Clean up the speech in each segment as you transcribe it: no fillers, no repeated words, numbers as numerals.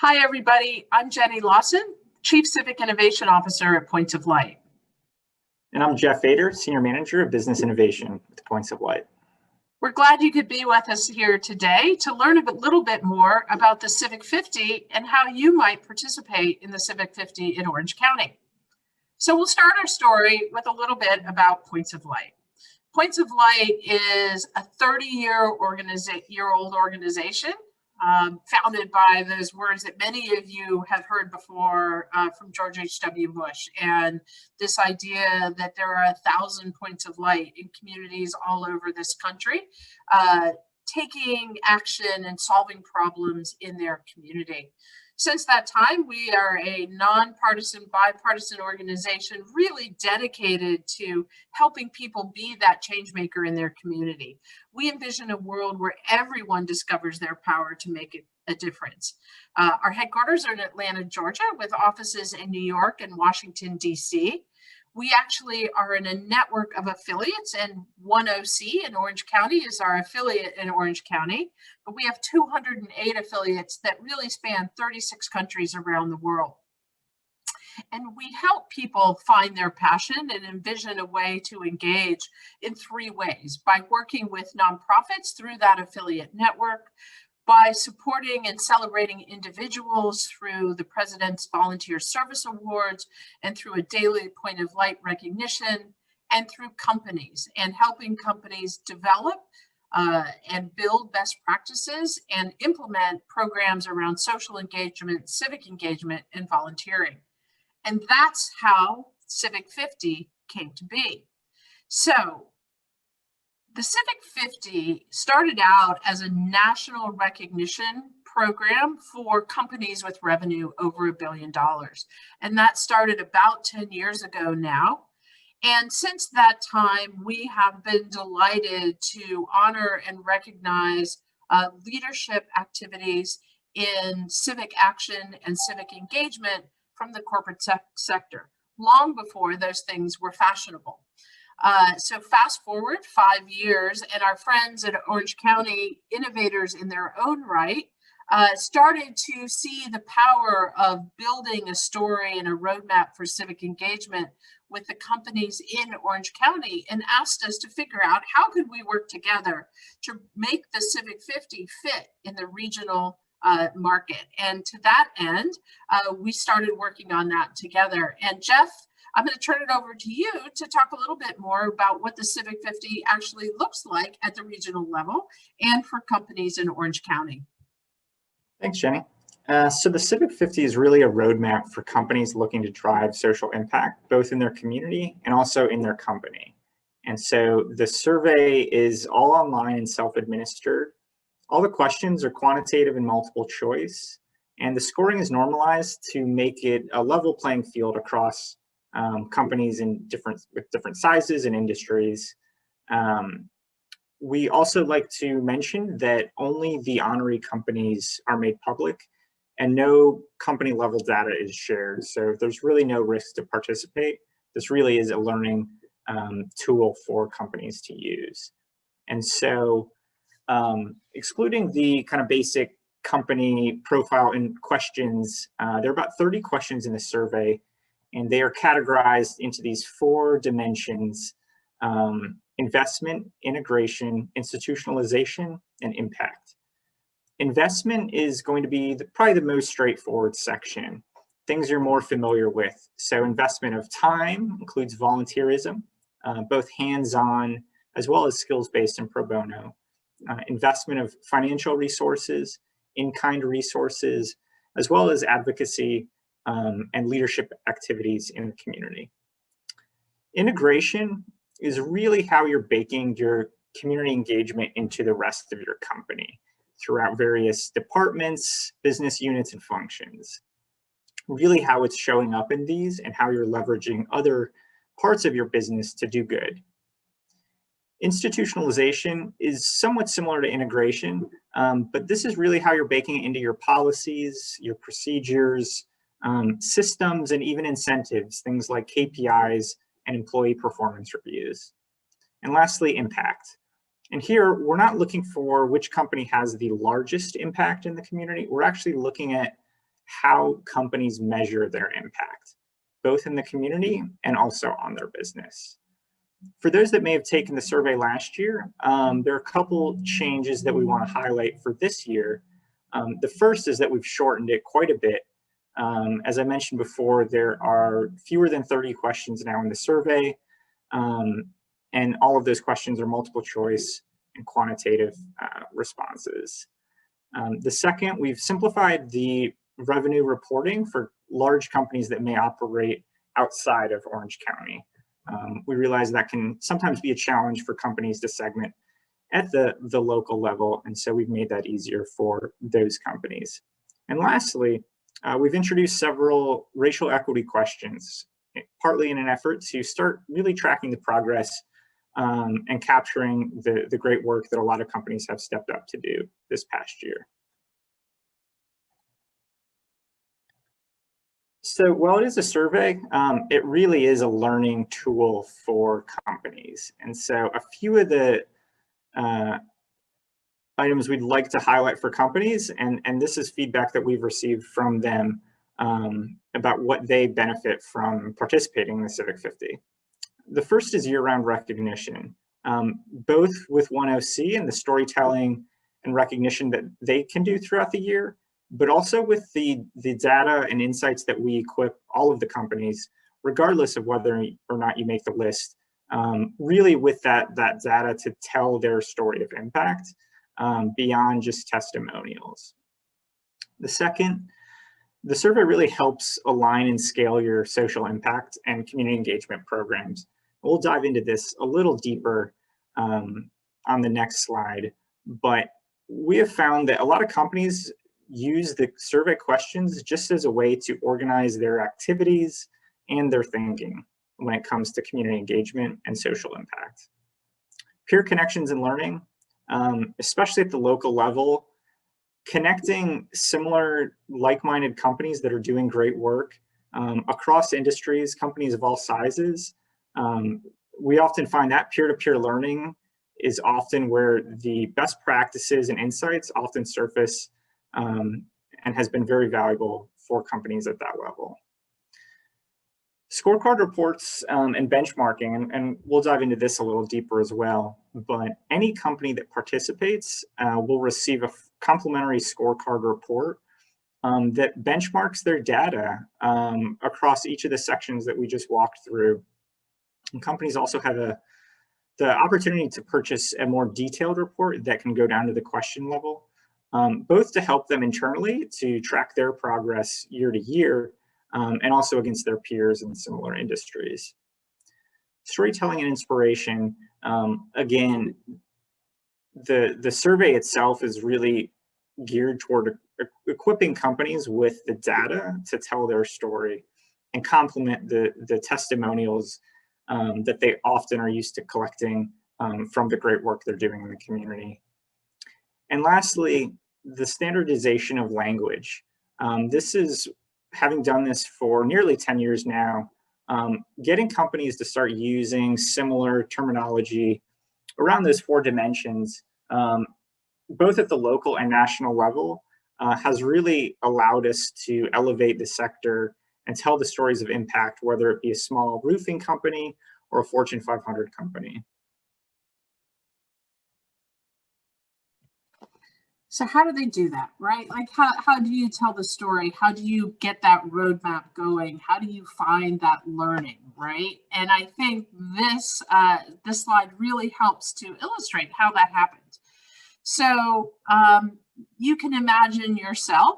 Hi, everybody. I'm Jenny Lawson, Chief Civic Innovation Officer at Points of Light. And I'm Jeff Fader, Senior Manager of Business Innovation with Points of Light. We're glad you could be with us here today to learn a little bit more about the Civic 50 and how you might participate in the Civic 50 in Orange County. So we'll start our story with a little bit about Points of Light. Points of Light is a 30-year-old organization founded by those words that many of you have heard before from George H.W. Bush, and this idea that there are 1,000 points of light in communities all over this country, taking action and solving problems in their community. Since that time, we are a nonpartisan, bipartisan organization really dedicated to helping people be that change maker in their community. We envision a world where everyone discovers their power to make a difference. Our headquarters are in Atlanta, Georgia, with offices in New York and Washington, D.C. We actually are in a network of affiliates, and One OC in Orange County is our affiliate in Orange County, but we have 208 affiliates that really span 36 countries around the world. And we help people find their passion and envision a way to engage in 3 ways: by working with nonprofits through that affiliate network, by supporting and celebrating individuals through the President's Volunteer Service Awards and through a daily Point of Light recognition, and through companies and helping companies develop and build best practices and implement programs around social engagement, civic engagement, and volunteering. And that's how Civic 50 came to be. So the Civic 50 started out as a national recognition program for companies with revenue over $1 billion. And that started about 10 years ago now. And since that time, we have been delighted to honor and recognize leadership activities in civic action and civic engagement from the corporate sector, long before those things were fashionable. So fast forward 5 years, and our friends at Orange County, innovators in their own right, started to see the power of building a story and a roadmap for civic engagement with the companies in Orange County, and asked us to figure out how could we work together to make the Civic 50 fit in the regional market. And to that end, we started working on that together. And Jeff, I'm going to turn it over to you to talk a little bit more about what the Civic 50 actually looks like at the regional level and for companies in Orange County. Thanks, Jenny. So the Civic 50 is really a roadmap for companies looking to drive social impact, both in their community and also in their company. And so the survey is all online and self-administered. All the questions are quantitative and multiple choice, and the scoring is normalized to make it a level playing field across companies with different sizes and industries. We also like to mention that only the honoree companies are made public and no company level data is shared. So there's really no risk to participate. This really is a learning tool for companies to use. And so excluding the kind of basic company profile and questions, there are about 30 questions in the survey, and they are categorized into these 4 dimensions: investment, integration, institutionalization, and impact. Investment is going to be probably the most straightforward section, things you're more familiar with. So investment of time includes volunteerism, both hands-on as well as skills-based and pro bono. Investment of financial resources, in-kind resources, as well as advocacy and leadership activities in the community. Integration is really how you're baking your community engagement into the rest of your company throughout various departments, business units, and functions. Really how it's showing up in these and how you're leveraging other parts of your business to do good. Institutionalization is somewhat similar to integration, but this is really how you're baking it into your policies, your procedures, systems, and even incentives, things like KPIs and employee performance reviews. And lastly, impact. And here, we're not looking for which company has the largest impact in the community. We're actually looking at how companies measure their impact, both in the community and also on their business. For those that may have taken the survey last year, there are a couple changes that we want to highlight for this year. The first is that we've shortened it quite a bit. As I mentioned before, there are fewer than 30 questions now in the survey, and all of those questions are multiple choice and quantitative responses. The second, we've simplified the revenue reporting for large companies that may operate outside of Orange County. We realize that can sometimes be a challenge for companies to segment at the local level, and so we've made that easier for those companies. And lastly, we've introduced several racial equity questions, partly in an effort to start really tracking the progress and capturing the great work that a lot of companies have stepped up to do this past year. So while it is a survey, it really is a learning tool for companies. And so a few of the items we'd like to highlight for companies, and this is feedback that we've received from them about what they benefit from participating in the Civic 50. The first is year-round recognition, both with 1OC and the storytelling and recognition that they can do throughout the year, but also with the data and insights that we equip all of the companies, regardless of whether or not you make the list, really with that data to tell their story of impact beyond just testimonials. The second, the survey really helps align and scale your social impact and community engagement programs. We'll dive into this a little deeper on the next slide, but we have found that a lot of companies use the survey questions just as a way to organize their activities and their thinking when it comes to community engagement and social impact. Peer connections and learning, especially at the local level, connecting similar like-minded companies that are doing great work across industries, companies of all sizes. We often find that peer-to-peer learning is often where the best practices and insights often surface and has been very valuable for companies at that level. Scorecard reports and benchmarking, and we'll dive into this a little deeper as well, but any company that participates will receive a complimentary scorecard report that benchmarks their data across each of the sections that we just walked through. And companies also have the opportunity to purchase a more detailed report that can go down to the question level, both to help them internally to track their progress year to year, and also against their peers in similar industries. Storytelling and inspiration, again, the survey itself is really geared toward equipping companies with the data to tell their story and complement the testimonials that they often are used to collecting from the great work they're doing in the community. And lastly, the standardization of language. This is, having done this for nearly 10 years now, getting companies to start using similar terminology around those 4 dimensions, both at the local and national level, has really allowed us to elevate the sector and tell the stories of impact, whether it be a small roofing company or a Fortune 500 company. So how do they do that, right? Like how do you tell the story? How do you get that roadmap going? How do you find that learning, right? And I think this slide really helps to illustrate how that happens. So you can imagine yourself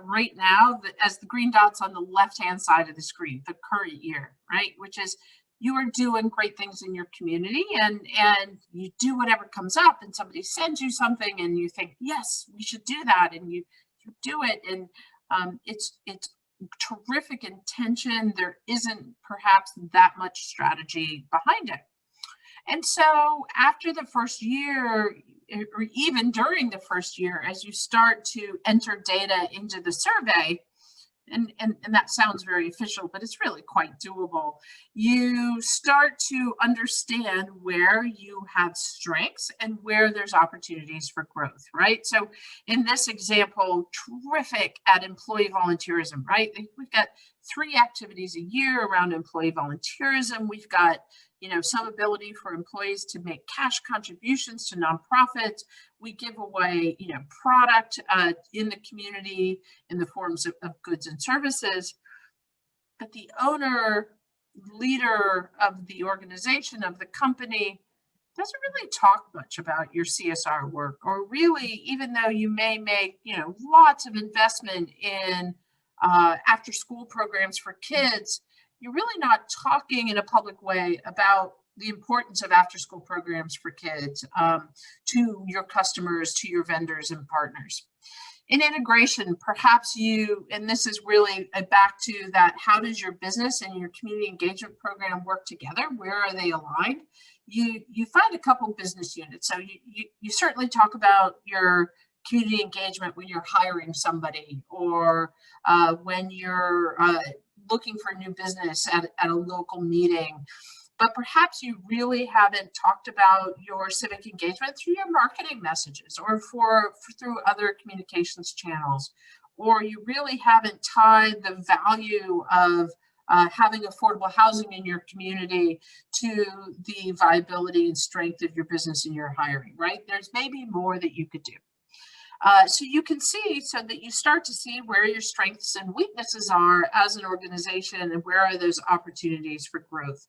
right now as the green dots on the left-hand side of the screen, the current year, right? Which is you are doing great things in your community and you do whatever comes up and somebody sends you something and you think, yes, we should do that. And you do it. And it's terrific intention. There isn't perhaps that much strategy behind it. And so after the first year, or even during the first year, as you start to enter data into the survey, and that sounds very official, but it's really quite doable. You start to understand where you have strengths and where there's opportunities for growth, right? So in this example, terrific at employee volunteerism, right? We've got 3 activities a year around employee volunteerism. We've got, some ability for employees to make cash contributions to nonprofits. We give away, product in the community in the forms of goods and services. But the owner, leader of the organization, of the company, doesn't really talk much about your CSR work, or really, even though you may make, lots of investment in after school programs for kids, you're really not talking in a public way about the importance of after school programs for kids to your customers, to your vendors and partners. In integration, perhaps and this is really back to that, how does your business and your community engagement program work together? Where are they aligned? You find a couple business units. So you certainly talk about your community engagement when you're hiring somebody, or when you're looking for new business at a local meeting. But perhaps you really haven't talked about your civic engagement through your marketing messages, or through other communications channels, or you really haven't tied the value of having affordable housing in your community to the viability and strength of your business and your hiring, right? There's maybe more that you could do. So you can see, so that you start to see where your strengths and weaknesses are as an organization, and where are those opportunities for growth.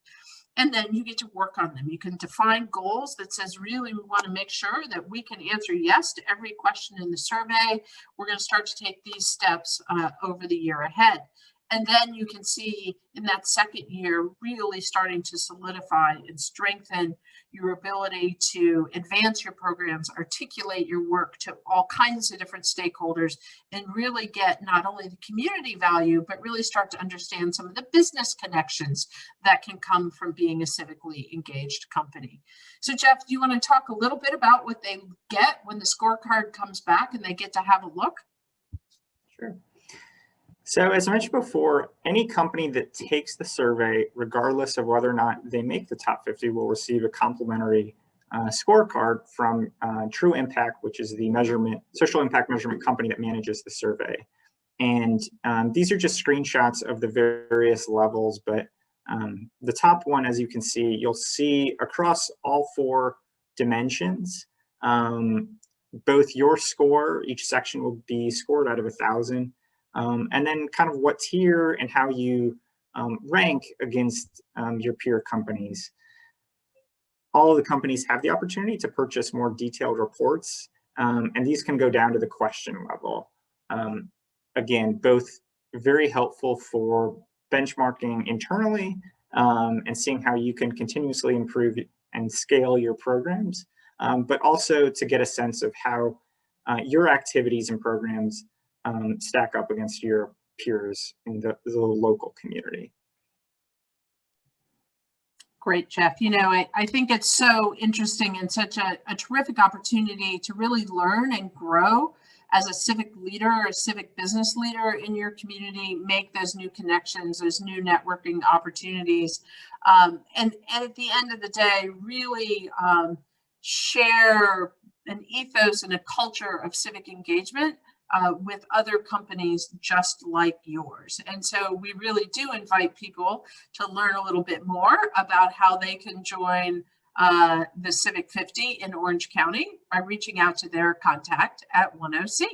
And then you get to work on them. You can define goals that says, really, we want to make sure that we can answer yes to every question in the survey. We're going to start to take these steps over the year ahead. And then you can see in that second year, really starting to solidify and strengthen your ability to advance your programs, articulate your work to all kinds of different stakeholders, and really get not only the community value, but really start to understand some of the business connections that can come from being a civically engaged company. So Jeff, do you want to talk a little bit about what they get when the scorecard comes back and they get to have a look? Sure. So as I mentioned before, any company that takes the survey, regardless of whether or not they make the top 50, will receive a complimentary scorecard from True Impact, which is the social impact measurement company that manages the survey. And these are just screenshots of the various levels, but the top one, as you can see, you'll see across all 4 dimensions, both your score, each section will be scored out of 1,000. And then kind of what tier and how you rank against your peer companies. All of the companies have the opportunity to purchase more detailed reports, and these can go down to the question level. Again, both very helpful for benchmarking internally and seeing how you can continuously improve and scale your programs, but also to get a sense of how your activities and programs stack up against your peers in the local community. Great, Jeff. I think it's so interesting and such a terrific opportunity to really learn and grow as a civic leader, a civic business leader in your community, make those new connections, those new networking opportunities. And at the end of the day, really share an ethos and a culture of civic engagement with other companies just like yours. And so we really do invite people to learn a little bit more about how they can join the Civic 50 in Orange County by reaching out to their contact at 10C.